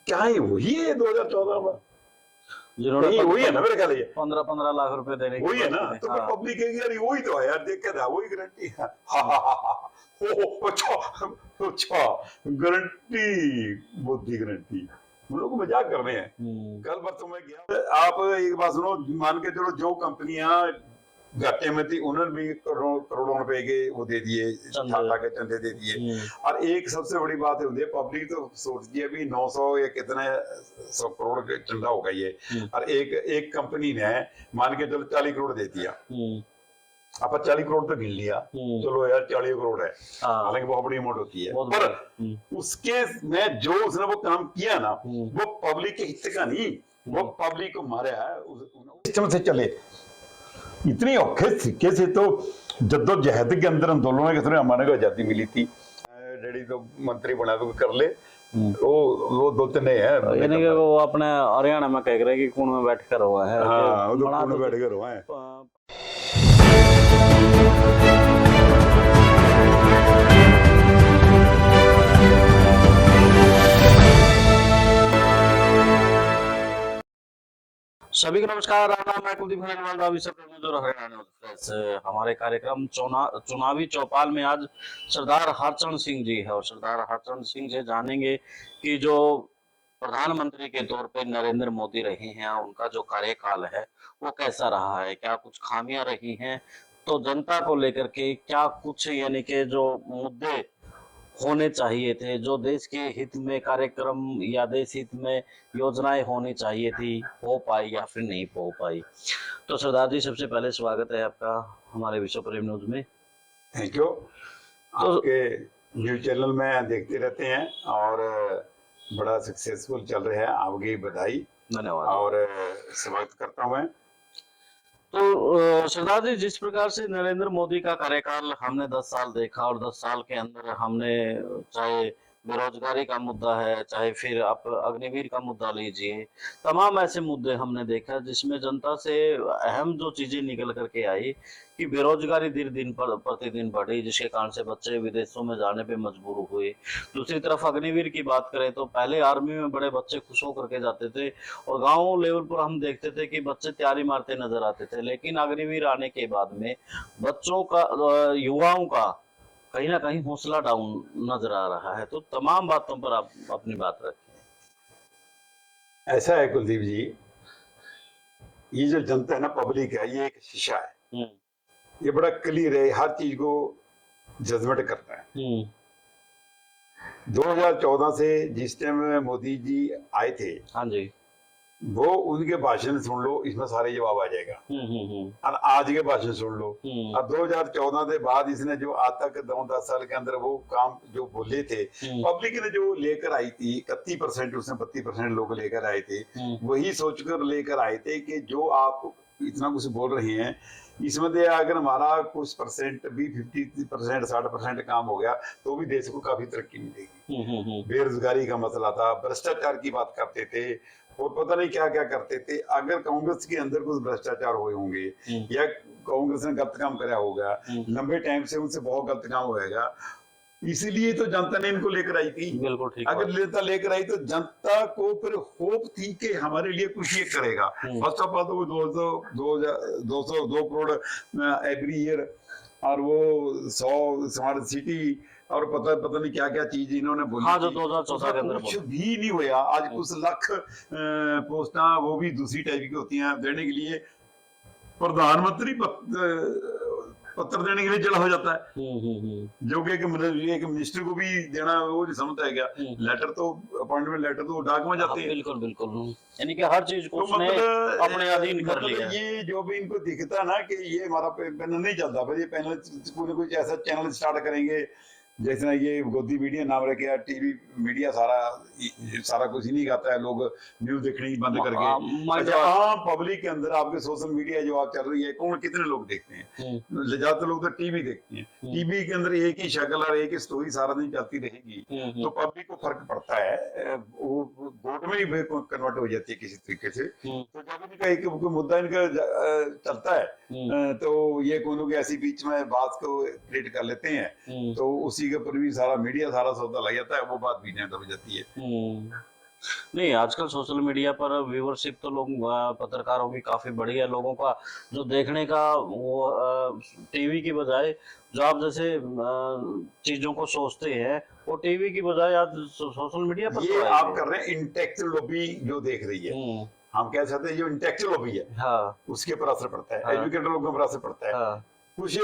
क्या है वही है 2014 में, जिन्होंने वही है ना मेरे ख्याल 15-15 लाख रुपए देने वही है ना। तो हाँ। पब्लिक कहेगी यार वही तो है यार, देख के था वही गारंटी है। अच्छा गारंटी, बुद्धि गारंटी, हम लोग मजाक कर रहे हैं। कल परसों मैं गया, आप एक बात सुनो, मान के चलो जो कंपनियां घाटे में थी उन्होंने भी करोड़ों रुपए के वो दे दिए, टाटा के चंदे दे दिए। और एक सबसे बड़ी बात है पब्लिक तो सोचती है अभी 900 या कितने 100 करोड़ का चंदा होगा ये, और एक कंपनी ने मान के चलो 40 करोड़ दे दिया, आप 40 करोड़ तो गिन लिया, चलो यार 40 करोड़ है, हालांकि बहुत बड़ी अमाउंट होती है, पर उसके में जो उसने वो काम किया ना वो पब्लिक के हित का नहीं, वो पब्लिक को मारा है सिस्टम से चले। इतनी औखे तरीके से तो जद्दोजहद के अंदर आंदोलनों के थोड़े हमारे को आजादी मिली थी। डैडी तो मंत्री बना तो कर ले, वो दो तीन है, यानी कि वो अपने हरियाणा में कह रहे कि कुण में बैठ कर हुआ है। हाँ, वो कुण में बैठ कर हुआ है। सभी को नमस्कार, मैं कुलदीप खंडेलवाल, हमारे कार्यक्रम चुनावी चौपाल में आज सरदार हरचरण सिंह जी है, और सरदार हरचरण सिंह से जानेंगे कि जो प्रधानमंत्री के तौर पे नरेंद्र मोदी रहे हैं उनका जो कार्यकाल है वो कैसा रहा है, क्या कुछ खामियां रही हैं, तो जनता को लेकर के क्या कुछ यानी कि जो मुद्दे होने चाहिए थे, जो देश के हित में कार्यक्रम या देश हित में योजनाएं होनी चाहिए थी, हो पाई या फिर नहीं हो पाई। तो सरदार जी सबसे पहले स्वागत है आपका हमारे विश्व प्रेम न्यूज में। Thank you. आपके न्यूज चैनल में देखते रहते हैं और बड़ा सक्सेसफुल चल रहा है, आपकी बधाई धन्यवाद और स्वागत करता हूँ। तो सरदार जी, जिस प्रकार से नरेंद्र मोदी का कार्यकाल हमने 10 साल देखा, और 10 साल के अंदर हमने चाहे बेरोजगारी का मुद्दा है, चाहे फिर आप अग्निवीर का मुद्दा लीजिए, तमाम ऐसे मुद्दे हमने देखा जिसमें जनता से अहम जो चीजें निकल करके आई कि बेरोजगारी दिन दिन पर प्रतिदिन बढ़ी, जिसके कारण से बच्चे विदेशों में जाने पे मजबूर हुए। दूसरी तरफ अग्निवीर की बात करें तो पहले आर्मी में बड़े बच्चे खुश होकर के जाते थे और गांव लेवल पर हम देखते थे कि बच्चे तैयारी मारते नजर आते थे, लेकिन अग्निवीर आने के बाद में बच्चों का, युवाओं का कहीं ना कहीं हौसला डाउन नजर आ रहा है। तो तमाम बातों पर आप अपनी बात रखें। ऐसा है कुलदीप जी, ये जो जनता है ना, पब्लिक है, ये एक शीशा है, ये बड़ा क्लियर है, हर चीज को जजमेंट करता है। 2014 से जिस टाइम मोदी जी आए थे, हाँ जी, वो उनके भाषण सुन लो, इसमें सारे जवाब आ जाएगा। और आज के भाषण सुन लो, और 2014 के बाद इसने जो आज तक 9-10 साल के अंदर वो काम जो बोले थे, पब्लिक ने जो लेकर आई थी 31%, उसने 32% लोग लेकर आए थे, वही सोचकर लेकर आए थे कि जो आप इतना कुछ बोल रहे हैं इसमें दे अगर हमारा कुछ परसेंट भी 50%, 60% काम हो गया तो भी देश को काफी तरक्की मिलेगी। बेरोजगारी का मसला था, भ्रष्टाचार की बात करते थे, और पता नहीं क्या क्या करते थे। अगर कांग्रेस के अंदर कुछ भ्रष्टाचार हुए होंगे या कांग्रेस ने गलत काम कराया होगा, लंबे टाइम से उनसे बहुत गलत काम होगा, इसीलिए तो जनता ने इनको लेकर आई थी। बिल्कुल ठीक। अगर जनता लेकर आई तो जनता को फिर होप थी कि हमारे लिए कुछ ये करेगा। फर्स्ट ऑफ ऑल तो वो 202 करोड़ एवरी ईयर, और वो 100 स्मार्ट सिटी, और पता नहीं क्या क्या चीज इन्होंने बोली। हाँ, जो 2014 के अंदर कुछ भी नहीं हुआ। आज कुछ लाख पोस्टा, वो भी दूसरी टाइप की होती हैं, देने के लिए प्रधानमंत्री पत्र देने के लिए चला हो जाता है, जो कि एक मिनिस्टर को भी देना वो नहीं समझता है क्या। लेटर तो अपॉइंटमेंट लेटर तो डाक में जाते हैं। बिल्कुल बिल्कुल, यानी कि हर चीज को उसने अपने अधीन कर लिया। ये जो भी इनको दिखता ना कि ये हमारा पैनल नहीं चलता, फिर ये पैनल कुछ ऐसा चैनल स्टार्ट करेंगे जैसे ये गोदी मीडिया नाम रखे, टीवी मीडिया, सारा कुछ ही नहीं आता है, लोग न्यूज देखने ही बंद करके। अच्छा, आम पब्लिक के अंदर आपके सोशल मीडिया जो आप चल रही है, कौन कितने लोग देखते हैं? ज्यादातर लोग तो टीवी देखते हैं। टीवी के अंदर एक ही शक्ल और एक ही स्टोरी सारा दिन चलती रहेगी, तो पब्लिक को फर्क पड़ता है, वो वोट में ही कन्वर्ट हो जाती है किसी तरीके से। तो जब इनका एक मुद्दा इनका चलता है तो ये कोनो के ऐसी बीच में बात को क्रिएट कर लेते हैं, तो उसी के ऊपर भी सारा मीडिया सारा सौदा लग जाता है, वो बात भी नहीं हो जाती है। नहीं, आजकल सोशल मीडिया पर व्यूअरशिप तो लोग पत्रकारों की काफी बढ़ी है, लोगों का जो देखने का वो टीवी की बजाय जो आप जैसे चीजों को सोचते हैं वो टीवी की बजाय आज सोशल मीडिया पर ये तो आप आएंगे। कर रहे हैं इंटेलेक्चुअल लॉबी जो देख रही है, हम्म। हम कह सकते हैं जो इंटेलेक्चुअल लॉबी है हाँ। उसके पर असर पड़ता है, हाँ। एजुकेटेड लोगों पर असर पड़ता है। हाँ। कुछ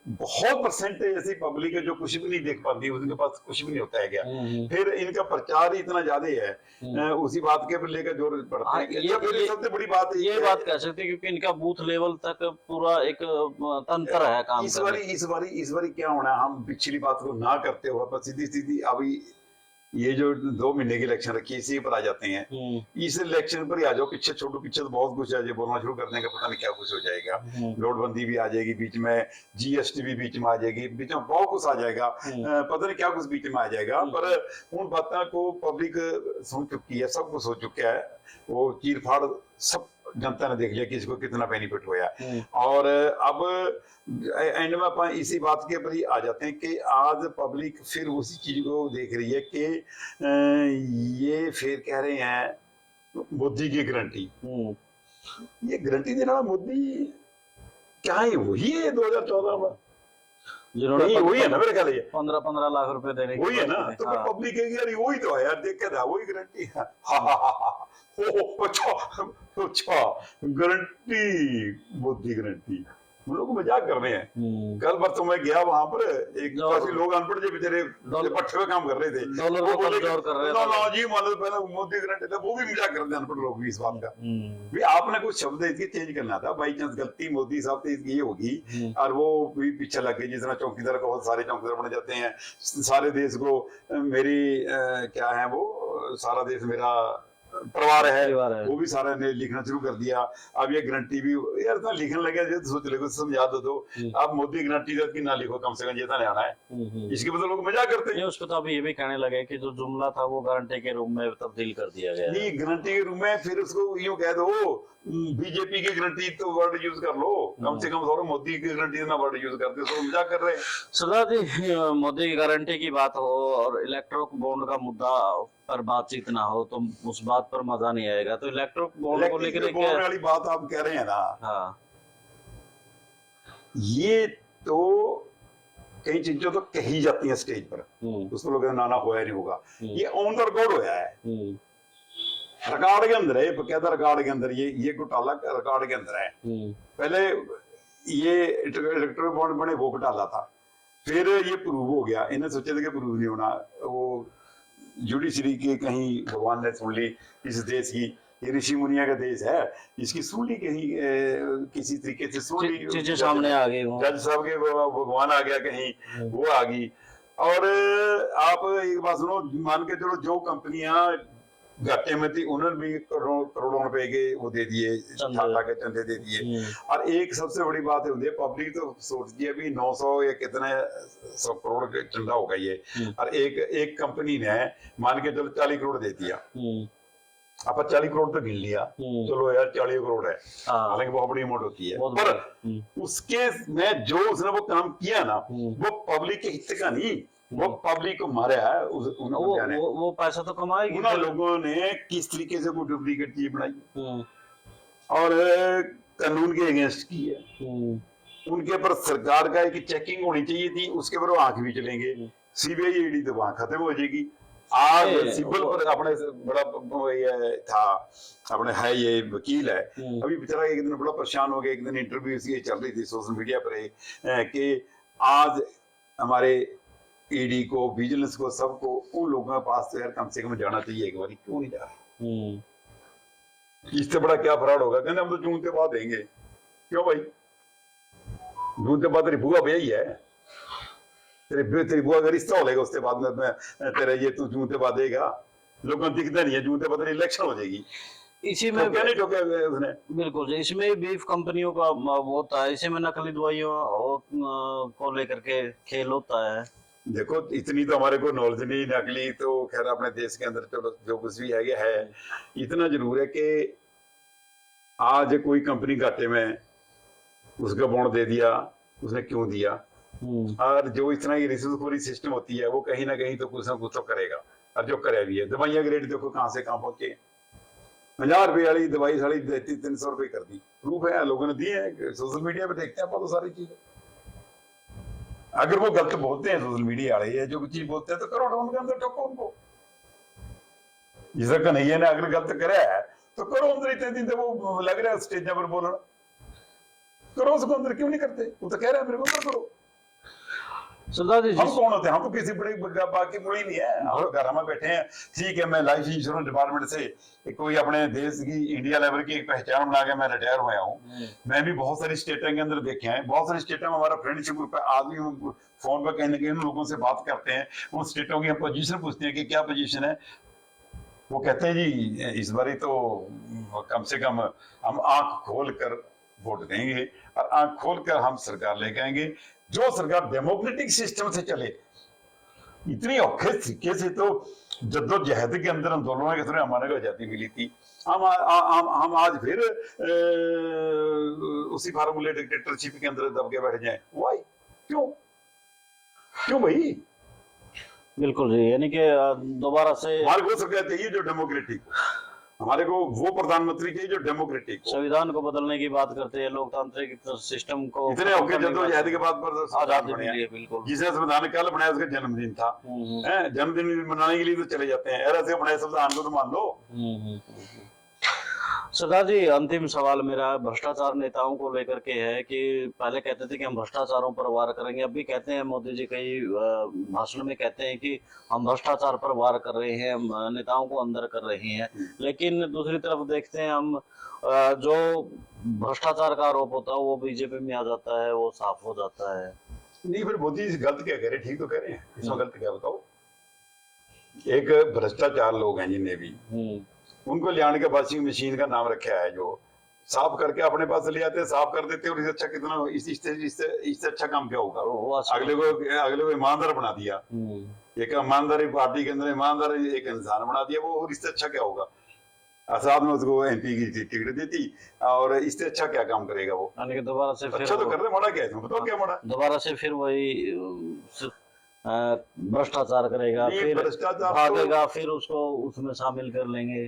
बहुत परसेंटेज ऐसी पब्लिक है जो कुछ भी नहीं देख पाती, उनके पास कुछ भी नहीं होता है क्या, फिर इनका प्रचार ही इतना ज्यादा है, उसी बात के लेकर जोर पड़ते हैं। ये फिर सबसे बड़ी बात ये बात कह सकते हैं क्योंकि इनका बूथ लेवल तक पूरा एक तंत्र है काम करने। इस बारी क्या होना है, हम पिछली बात को ना करते हुए पर सीधी सीधी अभी ये जो 2 महीने की इलेक्शन रखी है इसी पर आ जाते हैं। इस इलेक्शन पर ही आ जाओ, पीछे छोटो पीछे तो बहुत कुछ है, जो बोलना शुरू कर देंगे पता नहीं क्या कुछ हो जाएगा। नोटबंदी भी आ जाएगी बीच में, जीएसटी भी बीच में आ जाएगी, बीच में बहुत कुछ आ जाएगा, पता नहीं क्या कुछ बीच में आ जाएगा। पर उन बातों को पब्लिक सुन चुकी है, सब कुछ हो चुका है, वो चीर फाड़ सब जनता ने देख लिया कि इसको कितना बेनिफिट हुआ। और अब एंड में अपन इसी बात के ऊपर ही आ जाते हैं कि आज पब्लिक फिर उसी चीज को देख रही है कि ये फिर कह रहे हैं मोदी की गारंटी। ये गारंटी देने वाला मोदी क्या है, वही है 2014 में जिन्होंने वही है ना, मेरे ख्याल 15-15 लाख रुपए देने वही है ना। तो हाँ। पब्लिक है यार वही तो है यार, देख के था वही गारंटी। अच्छा गारंटी, मोदी गारंटी, हम लोग मजाक कर रहे हैं। कल परसों मैं गया वहां पर, एक काफी लोग अनपढ़ जो बेचारे पट्टे पे काम कर रहे थे, डॉलर वो को बोले कमजोर कर रहे ना थे। जी मान लो पहले मोदी गारंटी था, वो भी मजाक कर रहे थे अनपढ़ लोग भी इस बात का। भी आपने कुछ शब्द इसके चेंज करना था, बाई चांस गलती मोदी साहब से इसकी ये होगी और वो भी पीछे लग गई, जिस तरह चौकीदार को बहुत सारे चौकीदार बने जाते हैं, सारे देश को मेरी क्या है वो सारा देश मेरा परिवार है, वो भी सारा ने लिखना शुरू कर दिया। अब ये गारंटी भी यार इतना लिखने लगे जो सोच ले समझा दो आप मोदी गारंटी की ना लिखो, कम से कम ये आना है। इसके बदले लोग मजाक करते हैं। उस पर तो अभी ये भी कहने लगे कि जो जुमला था वो गारंटी के रूप में तब्दील कर दिया गया नहीं, गारंटी के रूप में फिर उसको यूं कह दो बीजेपी की गारंटी तो वर्ड यूज कर लो, कम से कम थोड़ा मोदी की गारंटी ना वर्ड यूज करते, तो मजाक कर रहे हैं। सरदार जी, मोदी की गारंटी की बात हो और इलेक्ट्रो बॉन्ड का मुद्दा पर बातचीत ना हो तो उस बात पर मजा नहीं आएगा। तो इलेक्ट्रो बॉन्ड को लेकर बोलने वाली बात आप कह रहे हैं ना, हाँ, ये तो कई चीजों तो कही जाती है स्टेज पर, उसको लोग नाना होया नहीं होगा, ये ऑन द रिकॉर्ड होया है, रिकॉर्ड के अंदर है, बकायदा रिकॉर्ड के अंदर ये घोटाला रिकॉर्ड के अंदर है। पहले ये इलेक्ट्रो बॉन्ड बने वो घोटाला था, फिर ये प्रूव हो गया, इन्हें सोचा था कि प्रूव नहीं होना, वो जुडिशरी की कहीं भगवान ने सुन ली, इस देश की ये ऋषि मुनिया का देश है, इसकी सुन ली कहीं किसी तरीके से सुन ली, चीजें सामने आ गई, जज साहब के भगवान आ गया कहीं, वो आ गई। और आप एक बात सुनो, मान के चलो जो कंपनियां घाटे में थी उन्होंने भी करोड़ों रुपए के वो दे दिए, टाटा के चंदे दे दिए। और एक सबसे बड़ी बात है पब्लिक तो सोचती है भी 900 या कितने 100 करोड़ का चंदा होगा ये, और एक कंपनी ने मान के चलो 40 करोड़ दे दिया, आप 40 करोड़ तो गिन लिया, चलो यार 40 करोड़ है, हालांकि बहुत बड़ी अमाउंट होती है, पर उसके में जो उसने वो काम किया ना वो पब्लिक के हित का नहीं, वो पब्लिक को मारा है, वो पैसा तो कमाएगी। उन लोगों ने किस तरीके से वो डुप्लीकेट चीज बनाई और कानून के अगेंस्ट की है, उनके ऊपर सरकार का एक चेकिंग होनी चाहिए थी, उसके ऊपर आंख भी चलेंगे, सीबीआई ईडी तो वहां खत्म हो जाएगी। आज सिब्बल पर अपने बड़ा ये था, अपने है ये वकील है, अभी बेचारा एक दिन बड़ा परेशान हो गया, एक दिन इंटरव्यू ये चल रही थी सोशल मीडिया पर कि आज हमारे ईडी को, विजिलेंस को, सबको उन लोगों के पास तो यार कम से कम जाना चाहिए एक बार, क्यों नहीं जा रहा, इससे बड़ा क्या फ्रॉड होगा, कहते हम तो जून के बाद देंगे, क्यों भाई जून के बाद तेरी बुआ भैया ही है, तेरी बुआ का रिश्ता हो लेगा, उसके बाद में तेरा ये तू जून के बाद देगा, लोगों को दिखता नहीं है, जून के बाद इलेक्शन हो जाएगी। इसी में तो नहीं ठोके उसने, बिल्कुल इसमें बीफ कंपनियों का वो होता है, इसी में नकली दवाइयों को लेकर के खेल होता है। देखो इतनी तो हमारे को नॉलेज नहीं, नकली तो खैर अपने देश के अंदर चलो जो कुछ भी है, इतना जरूर है कि आज कोई कंपनी घाटे में उसका बॉन्ड दे दिया, उसने क्यों दिया, और जो इतना ही रिश्वतखोरी सिस्टम होती है वो कहीं ना कहीं तो कुछ ना कुछ तो करेगा, और जो करे भी है। दवाइयां के रेट देखो कहां से कहां पहुंचे हैं। 50 रुपए वाली दवाई साड़ी 300 रुपए कर दी। प्रूफ है, लोगों ने दिए हैं, सोशल मीडिया पे देखते हैं आप तो सारी चीजें। अगर वो गलत बोलते हैं सोशल मीडिया वाले, या जो कुछ चीज बोलते हैं, तो करो उनके अंदर ठोको उनको। जिस कन्हैया ने अगर गलत करा है तो करो अंदर, इतने दिन से वो लग रहा है स्टेज पर बोलना, करो उसको अंदर, क्यों नहीं करते? वो तो कह रहा है मेरे को अंदर करो। सरदार जी हम कौन होते हैं? हम तो किसी बड़े बाकी मुड़ी नहीं है, हम घर में बैठे हैं। ठीक है, मैं लाइफ इंश्योरेंस डिपार्टमेंट से कोई अपने देश की इंडिया लेवल की एक पहचान बना के मैं रिटायर हुआ हूँ। मैं भी बहुत सारी स्टेटों के अंदर देखे हैं, बहुत सारी स्टेटों में हमारा फ्रेंडशिप ग्रुप है। आज भी हम फोन पर कहीं ना कहीं उन लोगों से बात करते हैं, उन स्टेटों की हम पोजीशन पूछते हैं कि क्या पोजीशन है। वो कहते हैं जी इस बारी तो कम से कम हम आंख खोल कर वोट देंगे, और आंख खोल कर हम सरकार लेके आएंगे, जो सरकार डेमोक्रेटिक सिस्टम से चले। इतनी औखे तरीके से तो जद्दोजहद के अंदर आंदोलनों के थ्रू हमारे को आजादी मिली थी। हम आज फिर उसी फार्मूले डिक्टेटरशिप के अंदर दब के बैठ जाए। वाई? क्यों क्यों भाई? बिल्कुल जी, यानी कि दोबारा से हमारे को सरकार चाहिए जो डेमोक्रेटिक, हमारे को वो प्रधानमंत्री चाहिए जो डेमोक्रेटिक हो। संविधान को बदलने की बात करते हैं, लोकतांत्रिक सिस्टम को इतने औखे जद्दोजहद के बाद आजादी मिली है। बिल्कुल, जिसने संविधान कल बनाया उसका जन्मदिन था, जन्मदिन मनाने के लिए तो चले जाते हैं। ऐसे अपने संविधान को तो मान लो। सरदार जी, अंतिम सवाल मेरा भ्रष्टाचार नेताओं को लेकर के है कि पहले कहते थे कि हम भ्रष्टाचारों पर वार करेंगे, अब भी कहते हैं, मोदी जी कई भाषण में कहते हैं कि हम भ्रष्टाचार पर वार कर रहे हैं, हम नेताओं को अंदर कर रहे हैं। लेकिन दूसरी तरफ देखते हैं हम, जो भ्रष्टाचार का आरोप होता है वो बीजेपी में आ जाता है, वो साफ हो जाता है। नहीं, फिर मोदी जी गलत क्या कह रहे हैं? ठीक तो कह रहे हैं, इसमें गलत क्या बताओ? एक भ्रष्टाचार लोग हैं जिन्हें भी, उनको ले आने के वॉशिंग मशीन का नाम रखा है, जो साफ करके अपने पास ले आते हैं, साफ कर देते हैं, और इससे अच्छा कितना, इससे अच्छा काम क्या होगा? अगले को ईमानदार बना दिया, एक ईमानदारी पार्टी के अंदर ईमानदार एक इंसान बना दिया वो, और इससे अच्छा क्या होगा? साथ में उसको एमपी की टिकट देती, और इससे अच्छा क्या काम करेगा वो? दोबारा से अच्छा तो कर रहे, मड़ा क्या है? बताओ क्या मड़ा? दोबारा से फिर वही भ्रष्टाचार करेगा, फिर भ्रष्टाचार भागेगा, फिर उसको उसमें शामिल कर लेंगे।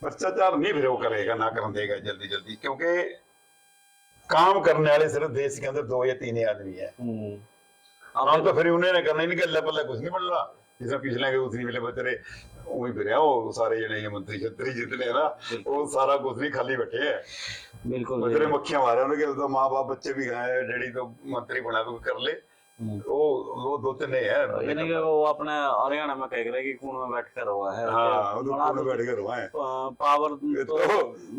भ्रष्टाचार नहीं फिर वो करेगा, ना करने देगा जल्दी जल्दी, क्योंकि काम करने वाले सिर्फ देश के अंदर 2 या 3 ही आदमी है। काम तो फिर उन्हें करना ही नहीं, गल्ला पल्ला कुछ नहीं बन रहा। जिसमें पिछले के उतनी मिले बचरे वही फिर वो सारे जने मंत्री छत्री जितने है ना, वो सारा कुछ नहीं, खाली बैठे हैं। बिल्कुल, बचरे मक्खियां मारे उनके, तो माँ बाप बच्चे भी गए, डैडी तो मंत्री बना तो कर ले, वो 2-3 है। यानी कि वो अपने हरियाणा में कह रहे कि कून में बैठकर हुआ है। हाँ, वो कून में बैठकर हुआ है। पावर तो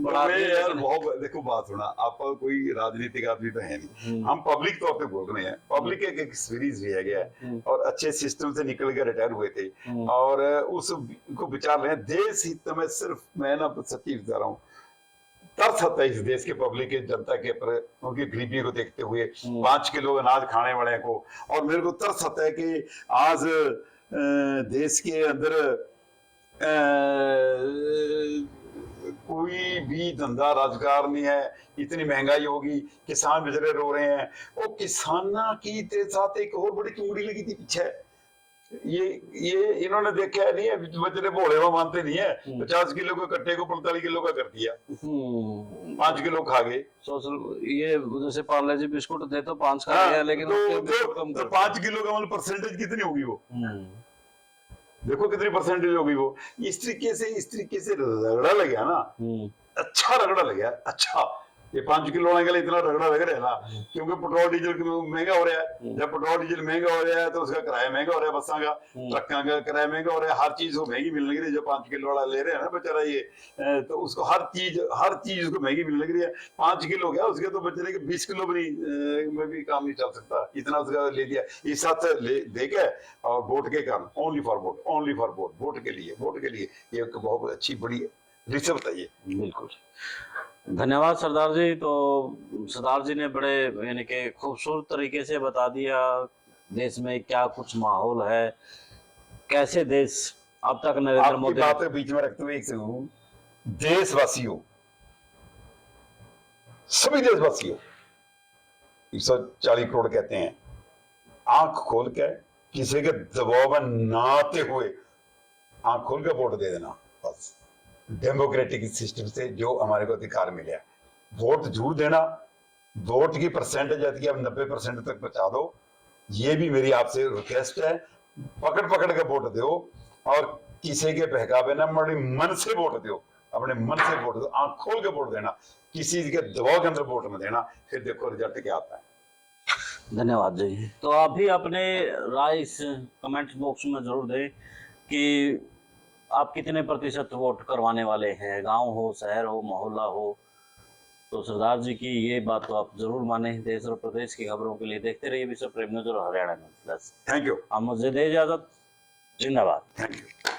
बड़ा यार बहुत, देखो बात सुना, आप कोई राजनीतिक आदमी तो है नहीं, हम पब्लिक तौर पे बोल रहे हैं। पब्लिक एक एक्सपीरियंस लिया गया है, और अच्छे सिस्टम से निकल के रिटायर हुए थे, और उसको विचार रहे हैं देश हित में। सिर्फ मैं ना सच्ची बता रहा हूँ, तरस आता है इस देश के पब्लिक के, जनता के पर, उनकी गरीबी को देखते हुए, 5 किलो अनाज खाने वाले को। और मेरे को तरस आता है कि आज देश के अंदर कोई भी धंधा रोजगार नहीं है, इतनी महंगाई होगी, किसान बेचारे रो रहे हैं। और किसाना की साथ एक और बड़ी चुंगड़ी लगी थी पीछे, ये इन्होंने देखा नहीं है, बेचारे भोले वो मानते नहीं है। 50 किलो के कट्टे को 45 किलो का कर दिया, 5 किलो खा गए। ये जैसे पार्ले जी बिस्कुट दे तो 5 खा गया, लेकिन तो 5 किलो का मतलब परसेंटेज कितनी होगी वो? देखो कितनी परसेंटेज होगी वो। इस तरीके से रगड़ा लग गया ना, अच्छा रगड़ा लग गया, अच्छा। ये 5 किलो होने के लिए इतना रगड़ा लग रहा है ना, क्योंकि पेट्रोल डीजल महंगा हो रहा है। जब पेट्रोल डीजल महंगा हो रहा है तो उसका किराया महंगा हो रहा है, बसा का, ट्रकों का किराया महंगा हो रहा है, हर चीज को महंगी मिलने लग रही है। जो 5 किलो वाला ले रहे हैं ना बेचारा ये, तो उसको हर चीज उसको महंगी मिलने लग रही है। 5 किलो गया उसके, तो बेचारे के 20 किलो में भी काम नहीं चल सकता, इतना उसका ले दिया। इस साथ दे के, और वोट के कारण, ओनली फॉर वोट, वोट के लिए ये बहुत अच्छी बड़ी रिश्वत है ये। बिल्कुल, धन्यवाद सरदार जी। तो सरदार जी ने बड़े यानी कि खूबसूरत तरीके से बता दिया देश में क्या कुछ माहौल है, कैसे देश अब तक नरेंद्र मोदी। बातें बीच में रखते हुए एक से देशवासियों, सभी देशवासियों, 140 करोड़ कहते हैं, आंख खोल के, किसी के दबाव में ना आते हुए आंख खोल के वोट दे देना बस। डेमोक्रेटिक सिस्टम से जो हमारे को अधिकार मिले, वोट जरूर देना। वोट की परसेंटेज यदि आप 90% तक पहुंचा दो, ये भी मेरी आपसे रिक्वेस्ट है। पकड़ पकड़ के वोट दो और किसी के बहकावे ना, बड़े मन से वोट दो, अपने मन से वोट दो, आंख खोल के वोट देना, किसी के दबाव के अंदर वोट में देना। फिर देखो रिजल्ट क्या आता है। धन्यवाद जी। तो आप भी अपने राय इस कमेंट बॉक्स में जरूर दें कि आप कितने प्रतिशत वोट करवाने वाले हैं, गांव हो, शहर हो, मोहल्ला हो। तो सरदार जी की ये बात तो आप जरूर माने। देश और प्रदेश की खबरों के लिए देखते रहिए विश्व प्रेम न्यूज और Haryana news plus. Thank you. आप मुझे दे इजाजत। जिंदाबाद। Thank you.